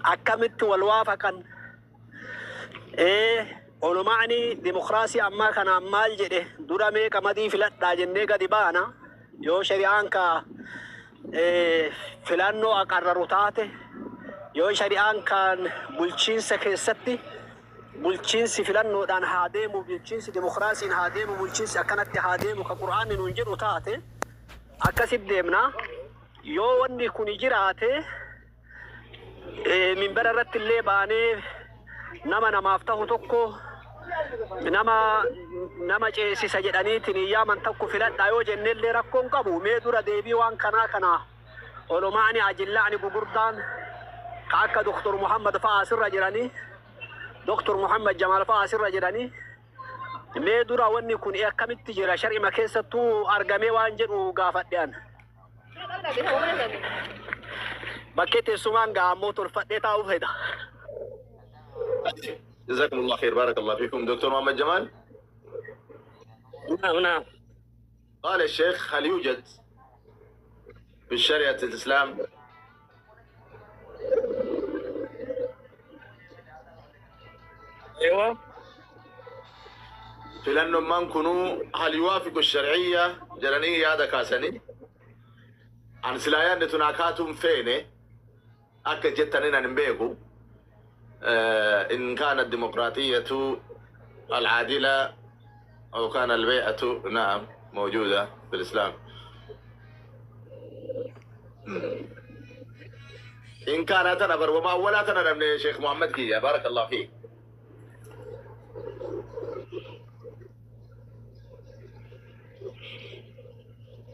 أكملت والوافقا ولمعني ديمقراطية أما كان أمال جده دورا ميكا مدي فلات داجنة قدبانا يو شريعان كا فلانو أقرروا تاته يو شريعان كان بلشين سكيستي بلشين فلانو دان هاديمو بلشين ديمقراطي هاديمو بلشين أكنت هاديمو كقرآن ننجر تاته أكسب ديمنا يو وني كوني جراته من بررت اللي باني نما افتحو توكو نما جيسي سجداني تنيا من توكو فلات دايو جنن اللي ركون قبو ميدورا ديبي وان كنا ولمعني عجلعني بقردان كاكا دكتور محمد فاسر رجلاني دكتور محمد جمال فاسر رجلاني ميدورا وني كون ايه كمت تجرى شرعي مكيسة تو ارقامي وانجر وقافت ديان بكيت السمان قامو ترفت وفيدا. جزاكم الله خير بارك الله فيكم. دكتور محمد جمال. نعم. قال الشيخ هل يوجد في شريعة الإسلام ايوه في لأنه ما نكونوا هل يوافق الشرعية جرانية هذا كاسني عن سلايان نتناكاتهم فيني أكد جتنين نبيكو إن كانت الديمقراطية العادلة أو كان البيعة نعم موجودة في الإسلام. إن كانت أنا بربما ولا تنا من شيخ محمد كيا بارك الله فيك.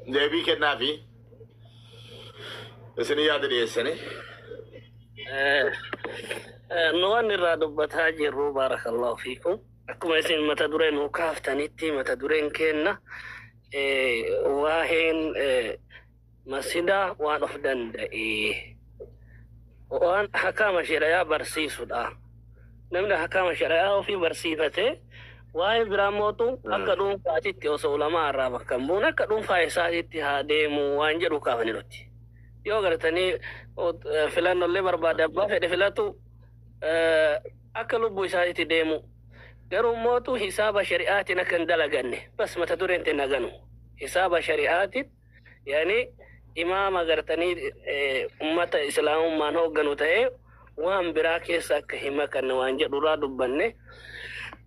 نبي كنا في السنة هذه السنة. نوان الرادبة هاجر بارك الله فيكم. أكو مثل متدورين وكافتنيتي متدورين كنا واهن مسجدا وانفدن وان حكام شرعية برسيسو دا نمنا حكام شرعية وفي برسيفته واهي براموتو أكدون فاتيتي وسولما الرابع كمبون أكدون فايساتي هاديمو وانجرو كافنيروتي يو غرتني فلان اللي برباد أبا فلاتو أكلوا بويساتي ديمو garuu mootu hisaaba shari'aatiin akka hin dalaganne bas mata dureen naganu hisaaba shari'aatiin yani imaama gartanii ummata islaamummaan hoogganu ta'ee waan biraa keessa akka hima kan waan jedhuraa dubbanne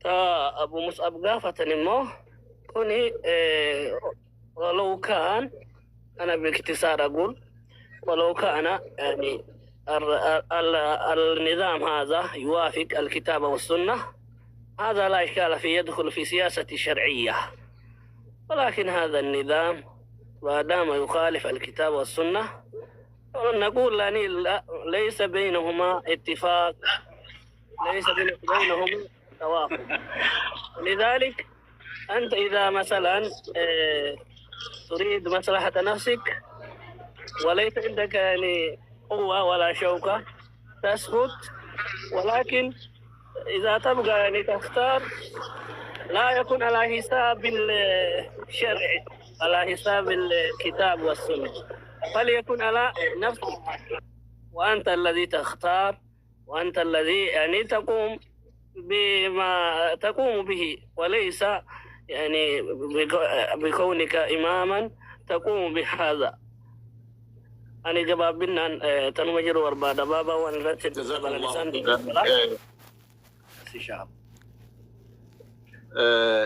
ta Abu Mus'ab gaafatan immoo kuni ولو كان أنا باختصار أقول ولو كان يعني النظام هذا يوافق الكتاب والسنة هذا لا إشكال فيه يدخل في سياسة شرعية ولكن هذا النظام ما دام يخالف الكتاب والسنة نقول ليس بينهما اتفاق ليس بينهما توافق. لذلك أنت إذا مثلا تريد مصلحة نفسك وليس عندك يعني قوة ولا شوكة تسكت ولكن إذا تبغى يعني تختار لا يكون على حساب الشرع على حساب الكتاب والسنة فليكن على نفسك وأنت الذي تختار وأنت الذي يعني تقوم بما تقوم به وليس يعني بكونك إماما تقوم بهذا. أنا جواب بنا تنمجر ورباد بابا ونرتب باللسان الشعب.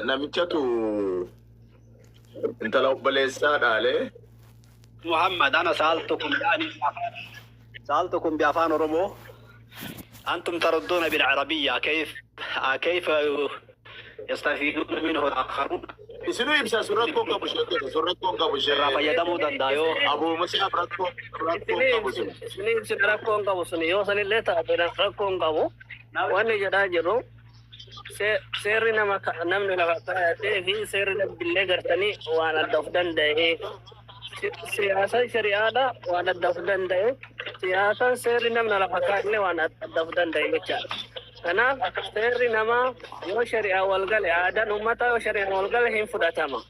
نمتشتو انت لو بلسان عليه محمد أنا سألتكم بأفان أورومو أنتم تردون بالعربية كيف يستفيدون منه الآخرون؟ isinu ibsa suratko qabu shirra fayyadamuu danda'u abu mus'ab rakko rakkoon qabu sun yoo sanillee taate rakkoon qabu wanni jedhaa jiru seerri namni lafa kaa'atee fi seerri dabbillee gartanii waan adda of danda'e siyaasa shari'aadha waan adda of danda'e siyaasaan seerri namni lafa kaa'atee waan adda of danda'e jechaadha. Kanaaf seerri namaa yoo shari'aa walgale aadaan uummataa yoo shari'aan walgale hin fudhatama.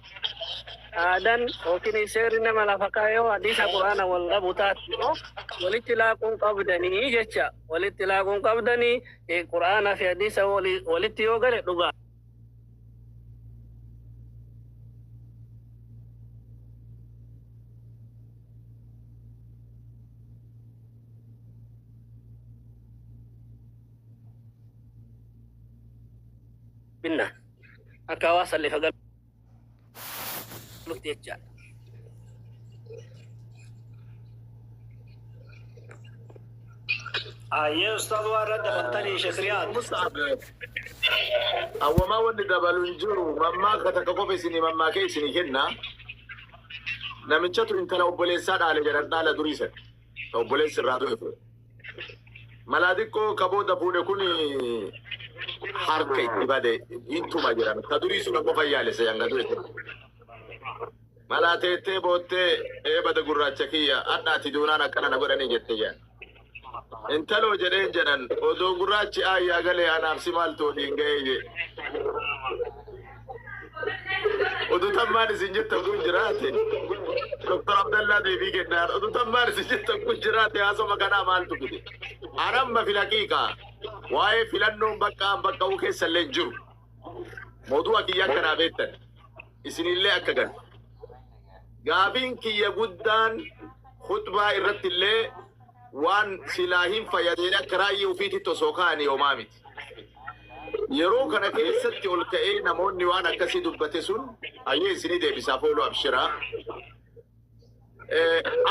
آدن وكني سير إنما لا فكايو حديث القرآن والغبطات والاتلاقون قبضني جتشا والاتلاقون قبضني القرآن في حديث والاتيوغر لغا بنا أكواس اللي فقال لكتيجا يا أستاذ ورد بطني شكريات مصعب أو ما ودي دبل نجرو مما كتكوفي سني مما كي سني كنا نمشتو انت لو بوليسات على جرنا لا دريسة أو بوليس الرادو يفرق ملاديكو كابودا بودي كوني حركة إبادة إنتو ما جرام تدريسو نبغى يالي سيانغ دريسة ملاتي بوتي إبادة قراتشكية أنا تدونانا كنا نقولني جتيا انت لو جرين جنن ودو قراتش آيا قالي أنا أفسمال تولين جاي ودو تماني سنجد تقول جراتي دكتور عبد الله دي بيجي نار ودو تماني سنجد تقول جراتي هاسو مكانا مالتو كده أنا في الحقيقة واي فلانو بكا وكيس اللي موضوع كي يكنا بيتن اسن الله أكغن غابين كي يقودان خطبة إرت الله وان سلاهين فيدينا كراي وفيتي تسوكاني ومامت يرو كان كيستي والكئي نموني وانا كسي دبتسون أيه سني دي بسافولو أبشرا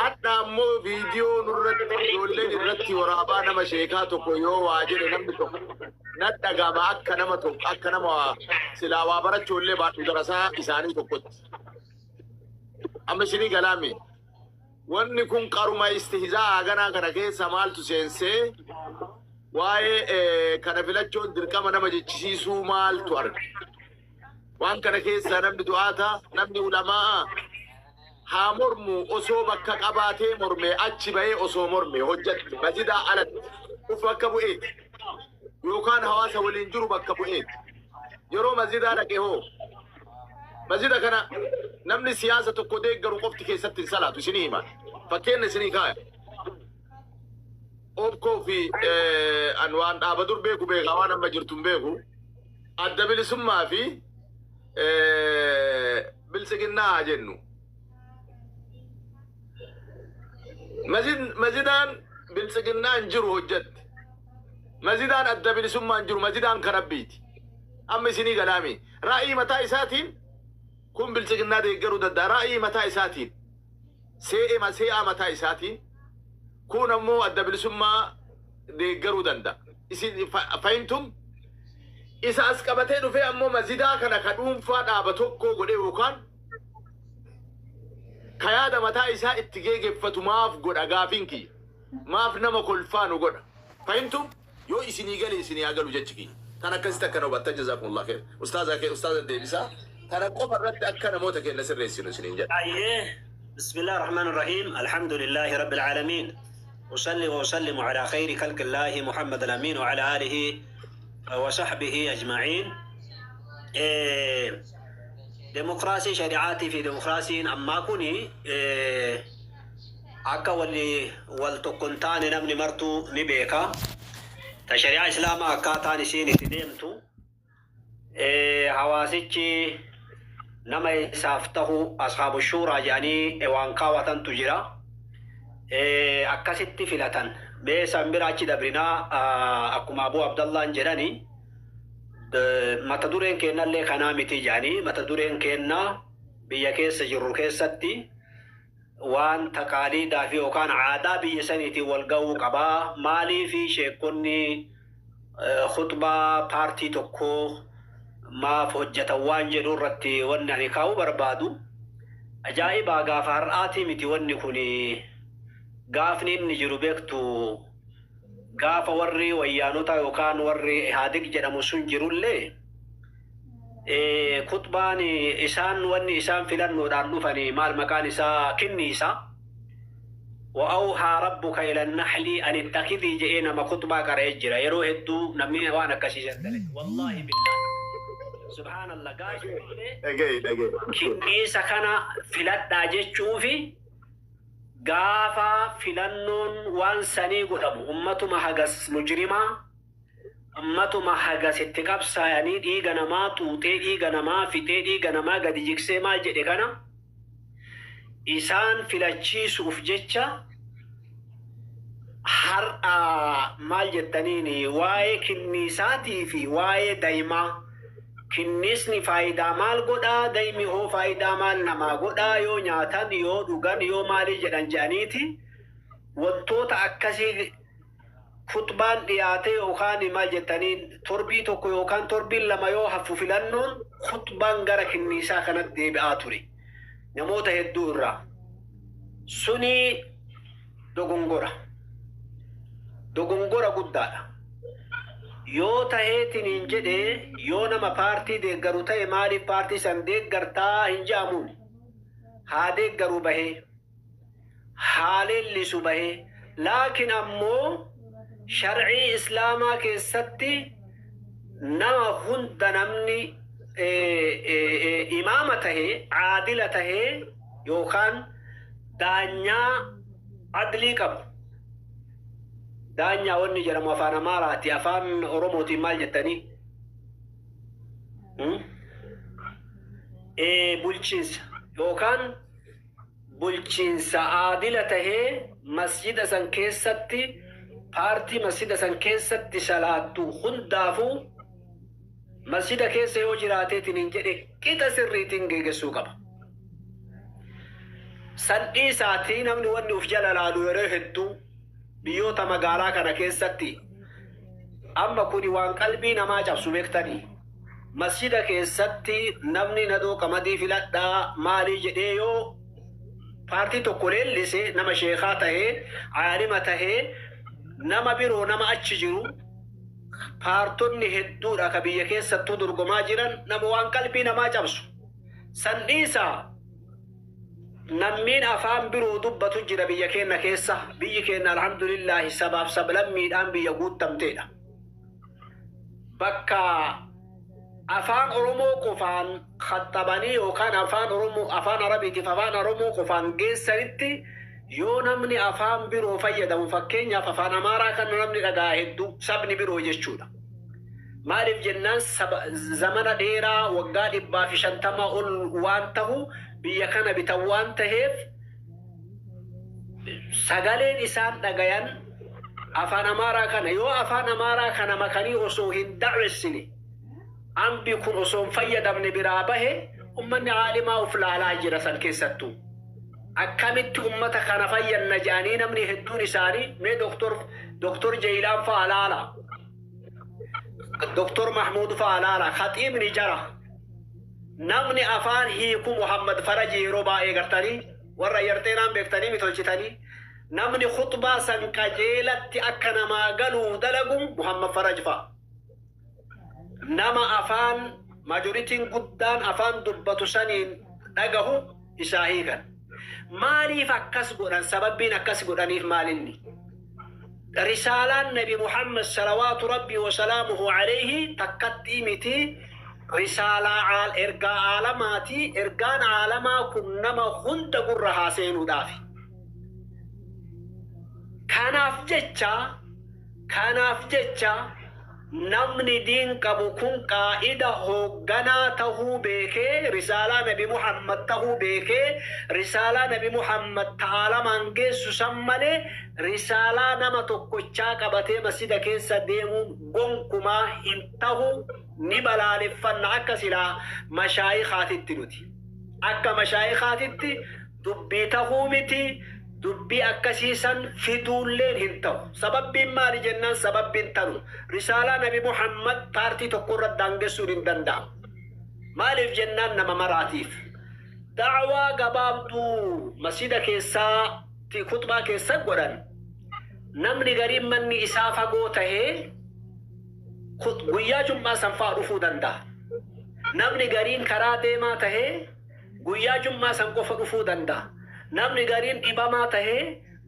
أنا مو فيديو نرد يولين الرتي ورابانا مشيكاتو كيو واجر نمتو ندقا ما أكا نما سلاوا برد يولي باتو درسا إساني تقود أما شني كلامي واني كون قارما استهزاء أغانا كان كيسا مالتو سينسي واي كان فلاتشون دركما نما جيشيسو مالتو أرد وان كان كيسا نمني دعاتا نمني علماء ها مرمو أسو بكا قباتي مرمي أجي باي أسو مرمي هجت مزيدا علت وفكا بو إيد يوكان هواسا والإنجرو بكا بو إيد يرو مزيدا لكي هو مزيدا كان نمني سياسة تقوديك قرو قفتي كي ستن صلاة وسنيما فكين سني كايا أوبكو في أنوان أبدور بيكو بيغاوانا مجرتم بيكو أدبلي سمما في بلسقنا جنو مزيدان بلسقنا انجرو هجت مزيدان أدبلي سمما انجرو مزيدان كربيتي أمي سني كلامي رأي متى إساتين كن بلسقنا ديقرو ددا رأي متى إساتين سيئة متى إساتين كون أمو أدبلي سمما ديقرو ددا فهمتم؟ إذا أسكبتين في أمو مزيدا كان كدوم فادا بتوكو قولي وكان كيادا متى إسا اتجيج فتماف قد أغافينكي ماف نما كلفانو قد فهمتم؟ يو إسيني قالي إسيني أقلو جاتشكي تانا كستا كانوا باتا جزاكم الله خير أستاذ الديبسا تانا قفر رد أكنا موتك النسر ريسينو سنين جات بسم الله الرحمن الرحيم الحمد لله رب العالمين أصلي وأسلم على خير خلق الله محمد الأمين وعلى آله وصحبه أجمعين. ديمقراطي شريعاتي في ديمقراطي أما كوني أكا والتقنتاني نمني مرتو نبيكا تشريع إسلام أكا تاني سيني تديمتو حواسيكي نما يسافته أصحاب الشورى يعني وانقاوة تجرى أكا ستي فلتان بيسا مبراچي دبرنا أكما أبو عبد الله انجراني متدورين كينا اللي خنامتي جاني متدورين كينا بيا كيس جرور كيستي وان تقاليدا في وكان عادا بيا سنتي والقو قبا مالي في شيكوني خطبة بارتي تكو ما فوجة وان جدور رتي ونعني كاو بربادو أجائبا غافر آتي متي ونكوني غافني نجرو بيكتو غاف وري ويانوتا يوكان وري هاديك جدامو سنجرو اللي خطباني إسان واني إسان فلان نودان نفني مال مكان إسا كني إسا وأوحى ربك إلى النحل أن اتخذي جئينا ما خطبا كريجرا يرو هدو نمي وانا كسيسن دلي والله بالله سبحان الله قاش دقي كنيسة كان فلات داجت شوفي قافا فلنون وان سني قدام أمته ما حقس مجرمة أمته ما حقس اتقاب ساياني دي غنما توتي دي غنما فتي دي غنما قد جيكسي ما جدي غنا إسان فلاتشي سوف جيتشا har maal jettaniini waa'ee kinnisaatii fi waa'ee daa'imaa kinnisni faayidaa maal godhaa daa'imni hoo faayidaa maal namaa godhaa yoo nyaatan yoo dhugan yoo maalii jedhan jedhaniiti wantoota akkasii khutbaan dhiyaatee yookaan maal jettaniin torbii tokko yookaan torbiin lama yoo hafu filannoon khutbaan gara kinnisaa kanatti deebi'aa ture namoota hedduu irraa suni dogongora guddaadha yoo taheetiin jedhe yoo nama paartii deeggaru ta'e maaliif paartii san deeggartaa hin jaamuun haa deeggaru bahee haa leellisu bahee laakiin ammoo sharcii islaamaa keessatti nama hunda namni imaama tahee caadila tahee yookaan daanyaa adlii qabu daanya wanni jedhamu afaan amaaraati afaan oromootiin maal jettanii bulchiinsa yookaan bulchiinsa aadila tahee masjida san keessatti paartii masjida san keessatti salaattu hundaafuu masjida keessa yoo jiraateetiin hin jedhe qixa sirriitiin geegessuu qaba sandhii isaatii namni wanni uf jala laalu yeroo hedduu biyyoota magaalaa kana keessatti amma kuni waan qalbii namaa cabsu beektanii masjida keessatti namni nadoo qamadii filadhaa maalii jedhee yoo paartii tokko leellise nama sheekaa tahee aalima tahee nama biroo nama achi jiru paartonni hedduudha ka biyya keessattuu dorgomaa jiran nama waan qalbii namaa cabsu sandhiisaa nammiin afaan biroo dubbatu jira biyya keenya keessa biyyi keenya alhamdulillah sabaaf sablammiidhaan biyya guuttamteedha bakka afaan oromoo qofaan khattabanii yookaan afaan oromoo afaan arabiitiif afaan oromoo qofaan geessanitti yoo namni afaan biroo fayyadamu fakkeenyaaf afaan amaaraa kan namni dhagaa hedduu sabni biroo jechuudha maaliif jennaan zamana dheeraa waggaa 150 ol waan tahu biyya kana bitan waan taheef sagaleen isaan dhagayan afaan amaaraa kana yoo afaan amaaraa kana makanii osoo hin da'wessine ambi kun osoo hin fayyadamne biraa bahe ummanni aalimaa uf laalaa jira san keessattuu akkamitti ummata kana fayyanna jedhanii namni hedduun isaanii mee doktor Jeeyilaan fa'aa laala doktor Mahmuud fa'aa laala khatiibni jara namni afaan hiiku Muhammad Faraji yeroo baay'ee gartanii warra yarteenaan beektanii mitolchitanii namni khutbaa san qajeelatti akka namaa galuu dalagu Muhammad Faraj fa'a nama afaan majoritiin guddaan afaan dubbatu saniin dhagahu isaa hiikan maaliif akkas godhan sababbiin akkas godhaniif maalinni risaalaan nabi Muhammad salawaatu rabbii wa salaamuhu alayhi takkatti miti risaalaa ergaa aalamaati ergaan aalamaa kun nama hunda gurra haaseenuudhaafi kanaaf jecha namni diin qabu kun qaa'ida hoogganaa tahuu beekee risaalaa nabi Muhammad tahuu beekee risaalaa nabi Muhammad taalamaan geessu san malee risaalaa nama tokkochaa qabatee masjida keessa deemuun gonkumaa hin tahu ni balaaleffanna akka silaa mashaayikhaatitti nuti akka mashaayikhaatitti dubbii tahuu miti dubbii akkasiisan fiduulleen hin ta'u sababbiin maali jennaan sababbiin tanu risaalaa nabi Muhammad paartii tokko irra daangessuun hin danda'amu maaliif jennaan nama maraatiif da'waa gabaabduu masjida keessaatti khutbaa keessa godhan namni gariin manni isaa fagoo tahee guyyaa jum'aa san fa'aa dhufuu danda'a namni gariin karaa deemaa tahee guyyaa jum'aa san qofa dhufuu danda'a namni gariin dhibamaa tahee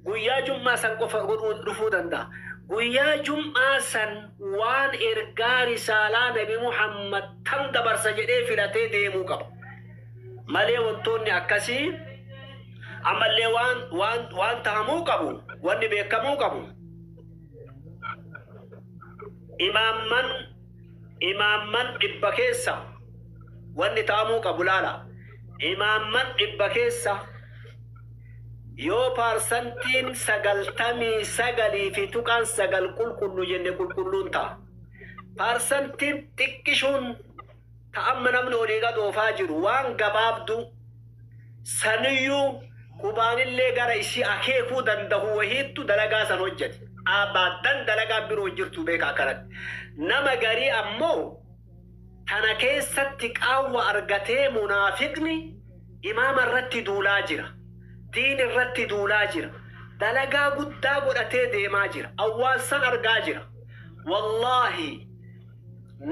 guyyaa jum'aa san qofa dhufuu danda'a guyyaa jum'aa san waan ergaa risaalaa nabi Muhammad tam dabarsa jedhee filatee deemuu qaba malee wantoonni akkasii ammallee waan tahamuu qabu wanni beekamuu qabu imaamman dhibba keessa wanni tahamuu qabu laala imaamman dhibba keessa yoo parsantiin 99.9 qulqullu jenne qulqulluun ta'a. Parsantiin xiqqishuun ta'amma namni olii gadoofaa jiru waan gabaabdu saniyyuu qubaanillee gara isii akeekuu danda'u wahiittu dalagaa san hojjete. Abadan dalagaa biroo jirtu beeka akkanatti. Nama garii ammoo tana keessatti qaawwa argatee munaafiqni imaama irratti duulaa jira. Diin irratti duulaa jira. Dalagaa guddaa godhatee deemaa jira. Awwaalsan argaa jira. Wallaahi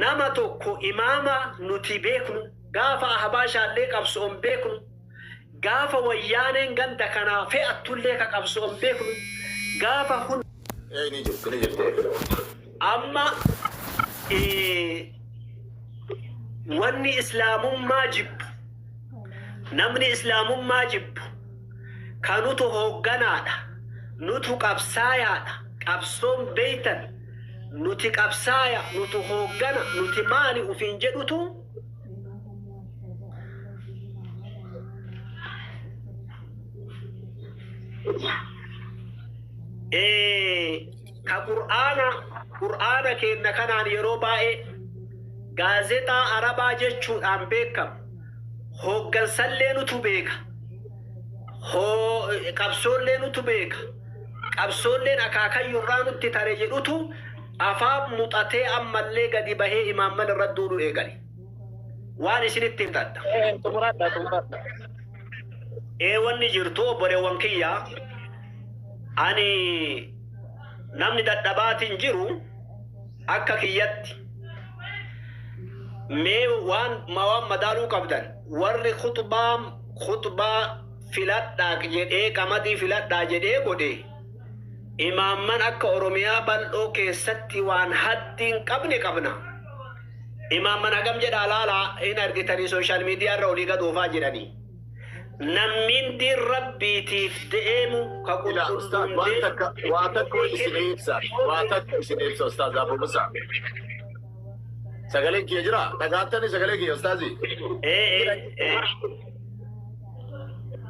nama tokko imaama nuti beeknu gaafa ahbaashaallee qabsoon beeknu gaafa wayyaaneen ganda kanaa fe'attullee ka qabsoon beeknu gaafa hun amma wanni islaamummaa jibbu namni islaamummaa jibbu kanutu hoogganaadha nutu qabsaayaadha qabsoon beeytan nuti qabsaaya nutu hooggana nuti maali ufiin jedhutu ka qur'aana keenna kanaan yeroo baay'ee gaazexaa arabaa jechuudhaan beekamu hooggansallee nutu beeka qabsoollee nutu beeka qabsoolleen akaakayyurraa nutti tare jedhutu afaan muxatee ammallee gadi bahee imaamman irra duudhu eegale waan isinitti himtadha wanni jirtu obboleewwan kiyyaa ani namni dadhabaatiin jiru akka kiyyatti mee waan madaaluu qabdan warri khutbaa filadhaa jedhee qamadii filadhaa jedhee godhe imaamman akka oromiyaa bal'oo keessatti waan haddiin qabne qabna imaamman hagam jedhaa laalaa hin argitanii sooshaal miidiyaa irra olii gadoofaa jedhanii namnin diin rabbiitiif deemu ka waatakko isin ibsa ustaaz Abu Musa sagaleen kiyya jira dhagaattani sagalee kiyya ustaazi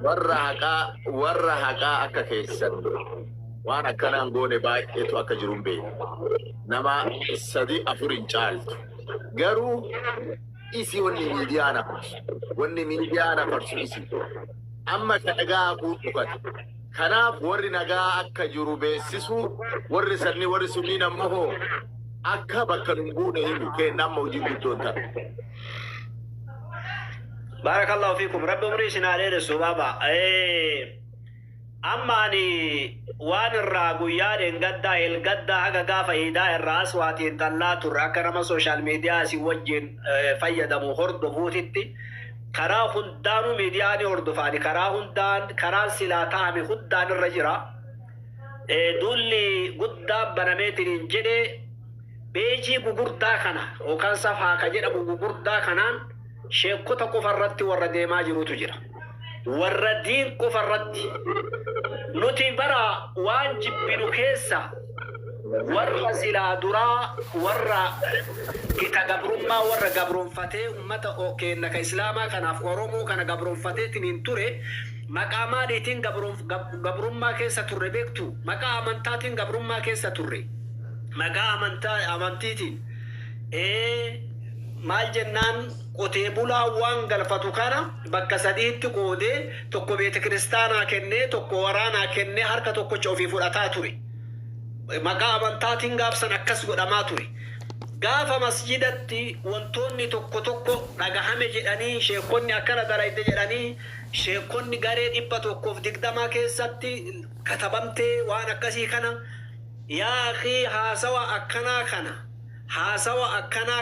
warra haqaa akka keessan waan akkanaan goone baay'eetu akka jiruun beeku nama 3-4 hin caaltu garuu isi wanni miidiyaa nafarsu isi amma ka dhagaa kuu dhukate kanaaf warri nagaa akka jiru beessisu warri sunniin ammoo akka bakka nun buune himu kenna amma hojii guddoon ta'a. Barakallahu fiikum rabbi umrii sinaa dheeressu baba amma ani waan irraa guyyaadheen gaddaa haga gaafa iidaa irraa aswaatiin tallaa turre akka nama sooshaal miidiyaa isin wajjin fayyadamu hordofuutitti karaa hundaanuu miidiyaa ni hordofaani karaan silaa ta'ame hundaan irra jira dulli guddaan banameetiin jedhee beejii gugurdaa kana yookaan safaa ka jedhamu gugurdaa kanaan sheekota qofarratti warra deemaa jirutu jira warra diin qofarratti nuti bara waan jibbinu keessa warra silaa duraa warra kita gabrummaa warra gabroonfatee ummata keenna ka islaamaa kanaaf oromoo kana gabroonfateetiin hin ture maqaa maaliitiin gabrummaa keessa turre beektu maqaa amantaatiin gabrummaa keessa turre maqaa amantiitiin maal jennaan qotee bulaa waan galfatu kana bakka sadiitti qoodee tokko beete kiristaanaa kennee tokko waraanaa kennee harka tokkocha ofii fudhataa ture maqaa amantaatiin gaafsan akkas godhamaa ture gaafa masjidatti wantoonni tokko dhagahame jedhanii sheekonni akkana darayte jedhanii sheekonni garee 120 keessatti katabamtee waan akkasii kana yaa akhi haasawa akkanaa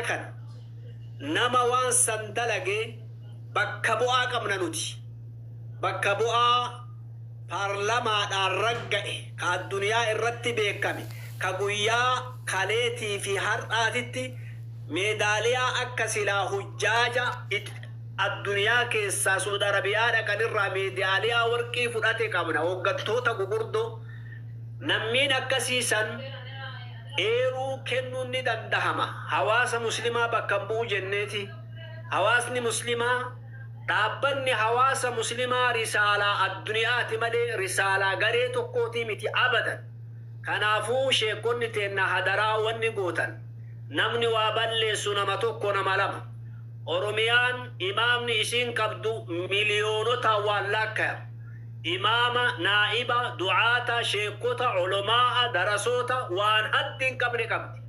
kana nama waan san dalage bakka bu'aa qabna nuti bakka bu'aa paarlamaadhaan ragga'e ka addunyaa irratti beekame كبويا كاليتي في هرقاتي ميداليا أكسلا هجاجة الدنيا كيسا سود عربيا كان الرا ميداليا ورقي فراتي كامنا وقتوتا غوردو نمين أكسيسا إيرو كنو ندندهما حواس مسلمة بكمبو جنتي حواسني مسلمة تابني حواس مسلمة رسالة الدنيا تملي رسالة غريتو قوتي متي أبدا كنافو شيكون تينا هدرا ونقوتا نمني وابل سنمتو كنا ملما أروميان إمامني إسين كبدو مليونو تاوالاك إماما نائبا دعاتا شيكوتا علماء درسوتا وان حدين كبني كبدي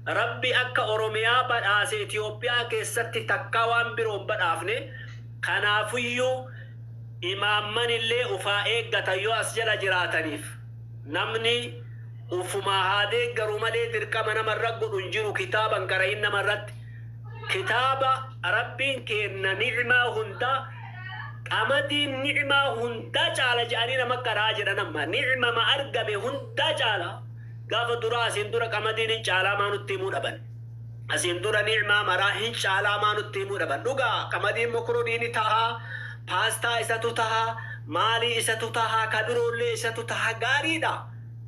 ربي أكا أوروميا بد آسي إثيوبيا كيستي تكاوان بروم بد آفني كنافيو إمام من اللي أفائق غتايو أسجل جراتنيف نمني أفما هادي غرومالي دركا من مرق انجرو كتابا كرهن مرد كتابا ربين كينا نعمة هندا أمدي نعمة هندا جالا جانينا مكراجر نما نعمة ما أرقب هندا جالا قاف درا سندورا كمدين جالا ما نتيمو دبن سندورا نعمة مراهن جالا ما نتيمو دبن لغا كمدين مكرونين تها پاستا إساتو تها مالي إساتو تها كبيرولي إساتو تها غاريدا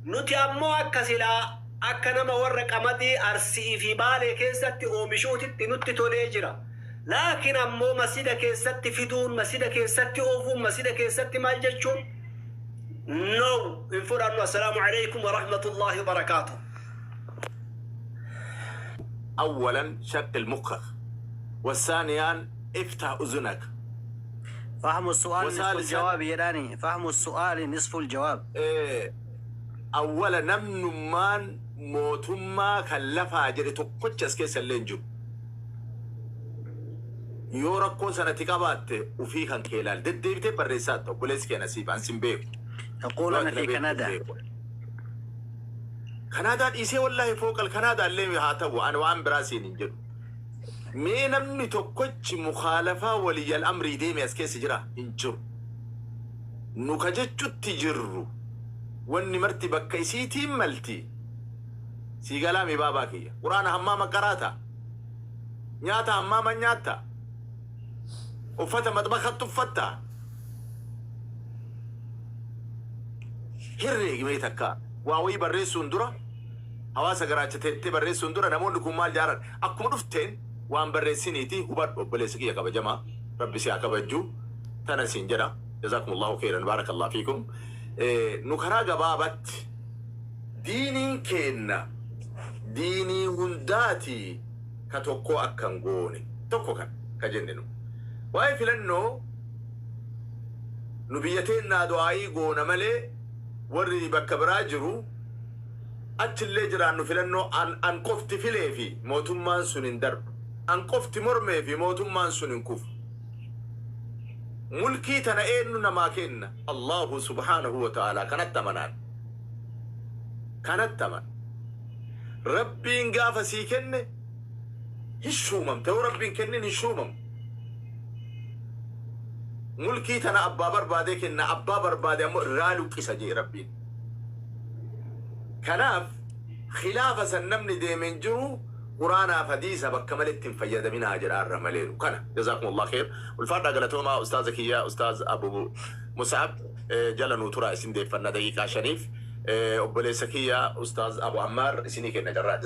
نتي أمو أكسلا أكنما ورق أمدي أرسي في بالي كيستي أومشوتي نتي توليجرا لكن أمو مسيدة كيستي فدون مسيدة كيستي أوفون مسيدة كيستي مالججون نو انفرانو السلام عليكم ورحمة الله وبركاته. أولا شق مخك، والثانيا افتح أذنك. فهم السؤال نصف الجواب يراني، فهم السؤال نصف الجواب. أولا نمن مان موتما كلفا جريتو كوتشس كيس اللينجو يوركو سنتكابات وفي كان كيلال ديبتي بريساتو بوليس كي نسيب عن سيمبيك يقولون في كندا. كندا إيسي والله فوق الكندا اللي هاتوا أنا وعن براسي ننجل مين نمني توكوتش مخالفة ولي الأمر ديمي أسكيس جرا انجو نكجتشو تجرو واني مرتي بكيسيتي ملتي سيقلامي باباكي قرآن هماما قراتا نياتا هماما نياتا وفتا مطبخت فتا هرّيق ميتكا واوي بري سندرة هواسا قراتش تي بري سندرة نمون لكم مال جاران أكم رفتين وان بري سينيتي هبار بلسكي يا كبجما ربي سيا كبجو تنسين جرا جزاكم الله خيرا بارك الله فيكم. نكرا قبابت ديني كينا ديني هنداتي كتوكو أكن قوني توكو كان كجننو واي فلنو نبيتين دعائي قونا ملي وري بكبراجرو أتشلي جرانو فلنو أن قفت فيلي في موتمان سنين درب أن قفت مرمي في موتمان سنين كف ملكي تنائن نماكن الله سبحانه وتعالى كانت تمنان كانت تمن ربي انقاف سيكن هشومم تو ربي كنن هشومم ملكي تنا أبا بربادك إن أبا بربادي رالو كيسجي ربي كناف خلاف سنمني دي من جرو قرانا فديسة بكملت فيد منها جرار رمالين وكان جزاكم الله خير. والفرد قالتهما أستاذك يا أستاذ أبو مصعب جلنو ترى اسم دي فنا دقيقة شريف وبليسك يا أستاذ أبو عمار سنيك النجرات.